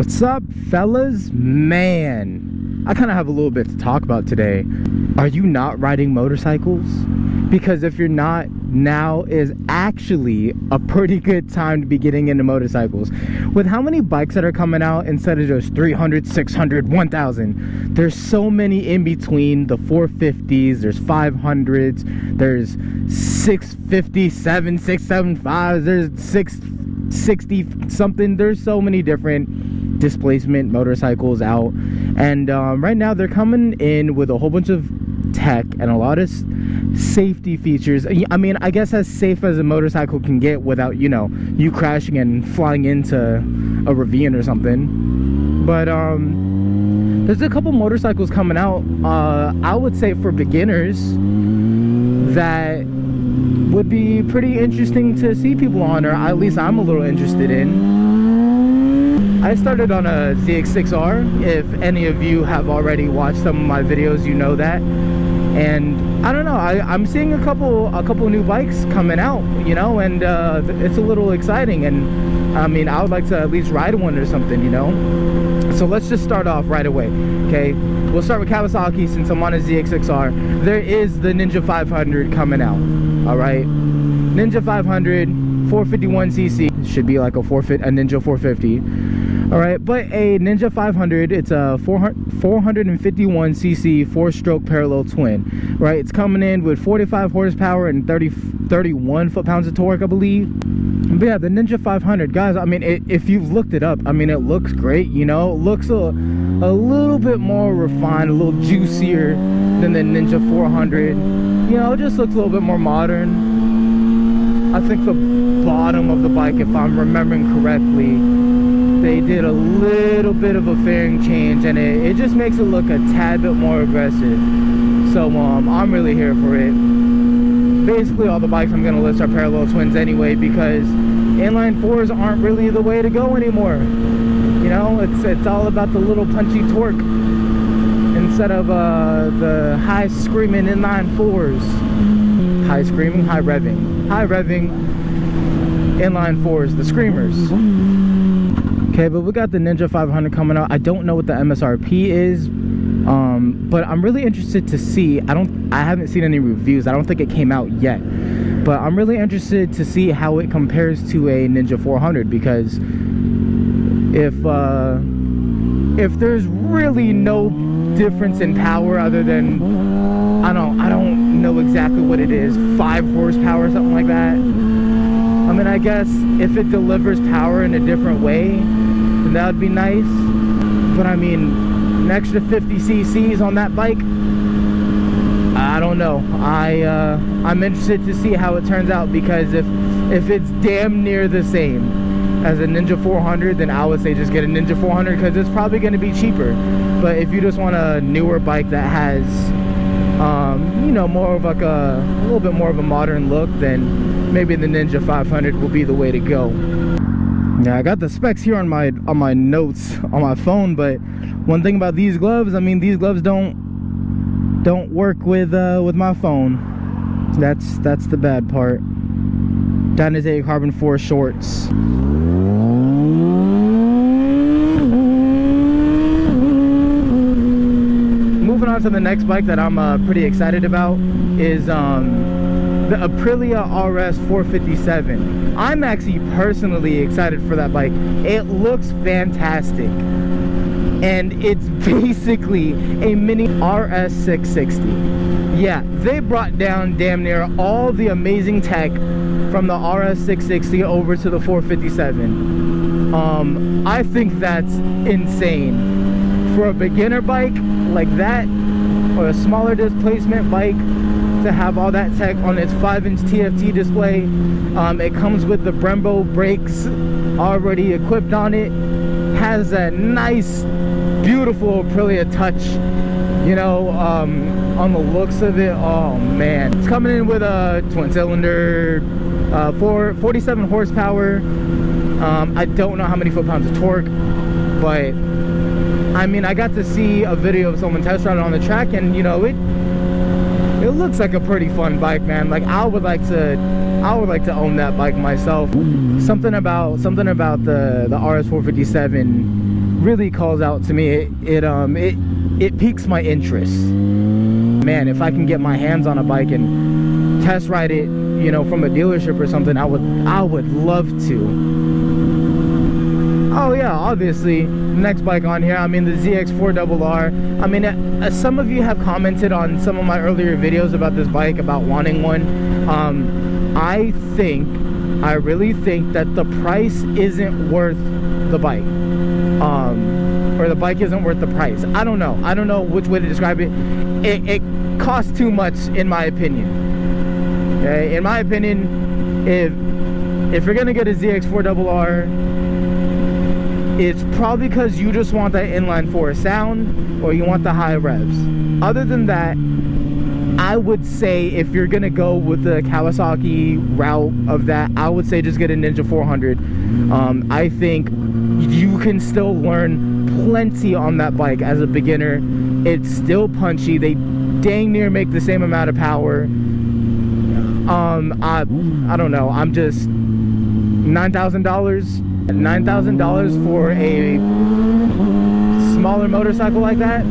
What's up, fellas? Man, I kind of have a little bit to talk about today. Are you not riding motorcycles? Because if you're not, now is actually a pretty good time to be getting into motorcycles. With how many bikes that are coming out, instead of just 300, 600, 1000, there's so many in between. The 450s, there's 500s, there's 657, 675s, there's 660 something. There's so many different displacement motorcycles out, and right now they're coming in with a whole bunch of tech and a lot of safety features. I mean, I guess as safe as a motorcycle can get without, you know, you crashing and flying into a ravine or something. But there's a couple motorcycles coming out, I would say for beginners, that would be pretty interesting to see people on, or at least I'm a little interested in. I started on a ZX6R. If any of you have already watched some of my videos, you know that. And I don't know, I'm seeing a couple new bikes coming out, you know, and it's a little exciting. And I mean, I would like to at least ride one or something, you know. So let's just start off right away, okay? We'll start with Kawasaki since I'm on a ZX6R. There is the Ninja 500 coming out, all right? Ninja 500, 451cc, should be like a Ninja 450. All right, but a Ninja 500, it's a 451cc four-stroke parallel twin, right? It's coming in with 45 horsepower and 31 foot-pounds of torque, I believe. But yeah, the Ninja 500, guys, I mean, if you've looked it up, I mean, it looks great, you know? It looks a little bit more refined, a little juicier than the Ninja 400. You know, it just looks a little bit more modern. I think the bottom of the bike, if I'm remembering correctly, they did a little bit of a fairing change, and it just makes it look a tad bit more aggressive. So I'm really here for it. Basically all the bikes I'm going to list are parallel twins anyway, because inline fours aren't really the way to go anymore. You know, it's all about the little punchy torque instead of the high screaming inline fours. High screaming, high revving inline fours, the screamers. Okay, but we got the Ninja 500 coming out. I don't know what the MSRP is, but I'm really interested to see. I haven't seen any reviews. I don't think it came out yet, but I'm really interested to see how it compares to a Ninja 400, because if there's really no difference in power other than, I don't know exactly what it is, 5 horsepower or something like that. I mean, I guess if it delivers power in a different way, then that would be nice. But I mean, an extra 50 cc's on that bike, I don't know. I'm interested to see how it turns out, because if it's damn near the same as a Ninja 400, then I would say just get a Ninja 400, because it's probably going to be cheaper. But if you just want a newer bike that has you know, more of like a little bit more of a modern look, then maybe the Ninja 500 will be the way to go. Yeah, I got the specs here on my notes on my phone, but one thing about these gloves, I mean, these gloves don't work with my phone. That's the bad part. Dynasty Carbon 4 shorts. Moving on to the next bike that I'm pretty excited about is the Aprilia RS 457. I'm actually personally excited for that bike. It looks fantastic, and it's basically a mini RS 660. Yeah, they brought down damn near all the amazing tech from the RS 660 over to the 457. I think that's insane. For a beginner bike like that, or a smaller displacement bike, to have all that tech on its 5-inch TFT display. It comes with the Brembo brakes already equipped on it. Has that nice, beautiful Aprilia touch, you know, on the looks of it. Oh man, it's coming in with a twin cylinder, 47 horsepower. I don't know how many foot-pounds of torque, but I mean, I got to see a video of someone test riding on the track, and you know, it looks like a pretty fun bike, man. Like, I would like to I would like to own that bike myself. Something about the RS457 really calls out to me. It piques my interest. Man, if I can get my hands on a bike and test ride it, you know, from a dealership or something, I would love to. Oh yeah, obviously, the next bike on here, I mean the ZX4RR. I mean, some of you have commented on some of my earlier videos about this bike, about wanting one. I really think that the price isn't worth the bike. Or the bike isn't worth the price. I don't know which way to describe it. It costs too much, in my opinion. Okay? In my opinion, if you're gonna get a ZX4RR, it's probably because you just want that inline 4 sound, or you want the high revs. Other than that, I would say if you're gonna go with the Kawasaki route of that, I would say just get a Ninja 400. I think you can still learn plenty on that bike as a beginner. It's still punchy. They dang near make the same amount of power. I don't know. I'm just $9,000 for a smaller motorcycle like that.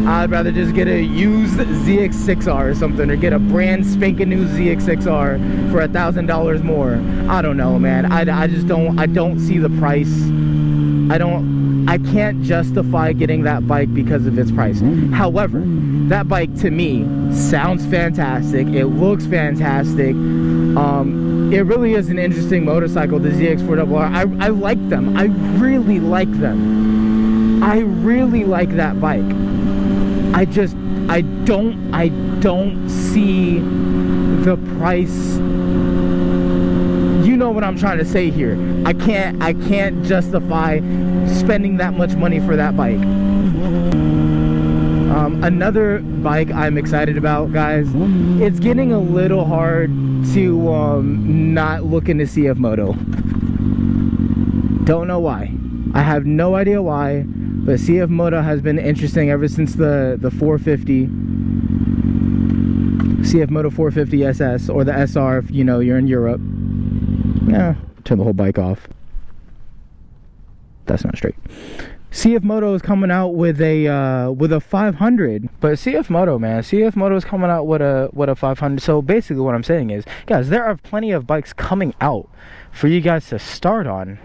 I'd rather just get a used ZX6R or something, or get a brand spanking new ZX6R for $1,000 more. I don't know, man. I just don't see the price. I can't justify getting that bike because of its price. However, that bike to me sounds fantastic. It looks fantastic. It really is an interesting motorcycle, the ZX4RR. I like them. I really like them. I really like that bike. I don't see the price. You know what I'm trying to say here. I can't justify spending that much money for that bike. Another bike I'm excited about, guys. It's getting a little hard to not look into CFMoto. Don't know why. I have no idea why, but CFMoto has been interesting ever since the 450. CFMoto 450 SS, or the SR if you know you're in Europe. Yeah, turn the whole bike off. That's not straight. CFMoto is coming out with a 500, but CFMoto, man, CFMoto is coming out with a 500. So basically, what I'm saying is, guys, there are plenty of bikes coming out for you guys to start on.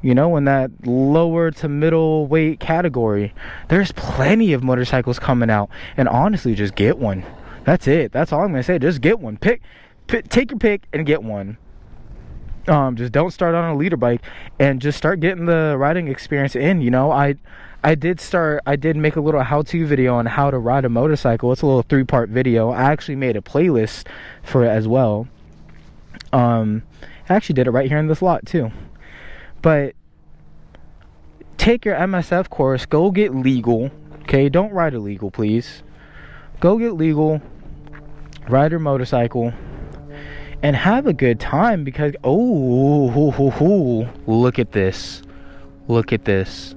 You know, in that lower to middle weight category, there's plenty of motorcycles coming out, and honestly, just get one. That's it. That's all I'm gonna say. Just get one. Take your pick and get one. Just don't start on a leader bike, and just start getting the riding experience in. You know, I did make a little how-to video on how to ride a motorcycle. It's a little 3-part video. I actually made a playlist for it as well. I actually did it right here in this lot too. But take your MSF course, go get legal, okay? Don't ride illegal, please. Go get legal, ride your motorcycle, and have a good time, because, oh, look at this. Look at this.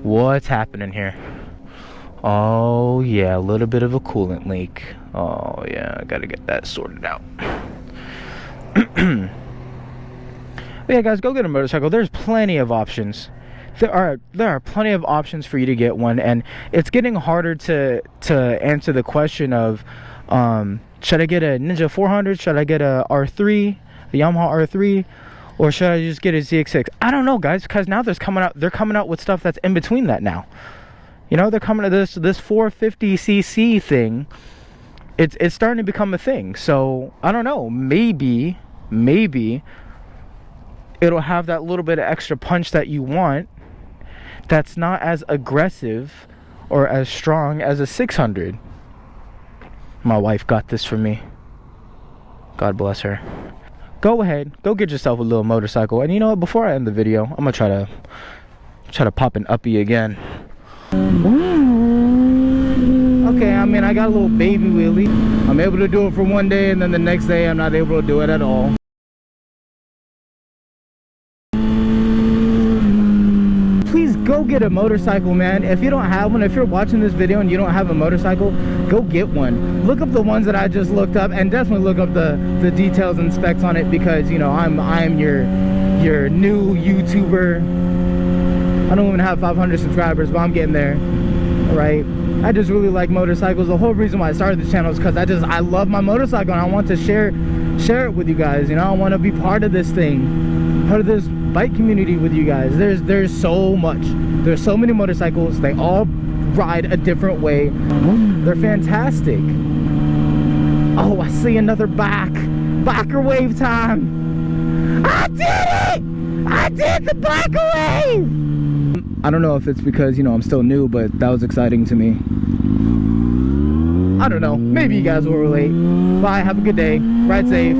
What's happening here? Oh, yeah, a little bit of a coolant leak. Oh, yeah, I gotta get that sorted out. Yeah, guys, go get a motorcycle. There's plenty of options. There are plenty of options for you to get one, and it's getting harder to answer the question of should I get a Ninja 400? Should I get a R3, a Yamaha R3, or should I just get a ZX6? I don't know, guys, because now they're coming out with stuff that's in between that now. You know, they're coming to this 450cc thing. It's starting to become a thing. So I don't know. Maybe it'll have that little bit of extra punch that you want, that's not as aggressive or as strong as a 600. My wife got this for me. God bless her. Go ahead, go get yourself a little motorcycle. And you know what, before I end the video, I'm gonna try to pop an uppie again. Okay, I mean, I got a little baby wheelie. I'm able to do it for one day, and then the next day I'm not able to do it at all. Please go get a motorcycle, man. If you don't have one, if you're watching this video and you don't have a motorcycle, go get one. Look up the ones that I just looked up, and definitely look up the details and specs on it, because you know I'm your new YouTuber. I don't even have 500 subscribers, but I'm getting there. Right? I just really like motorcycles. The whole reason why I started this channel is because I love my motorcycle, and I want to share it with you guys. You know, I want to be part of this thing, part of this bike community with you guys. There's so much. There's so many motorcycles. They all ride a different way. They're fantastic. Oh, I see another biker wave time. I did it! I did the biker wave! I don't know if it's because, you know, I'm still new, but that was exciting to me. I don't know. Maybe you guys will relate. Bye. Have a good day. Ride safe.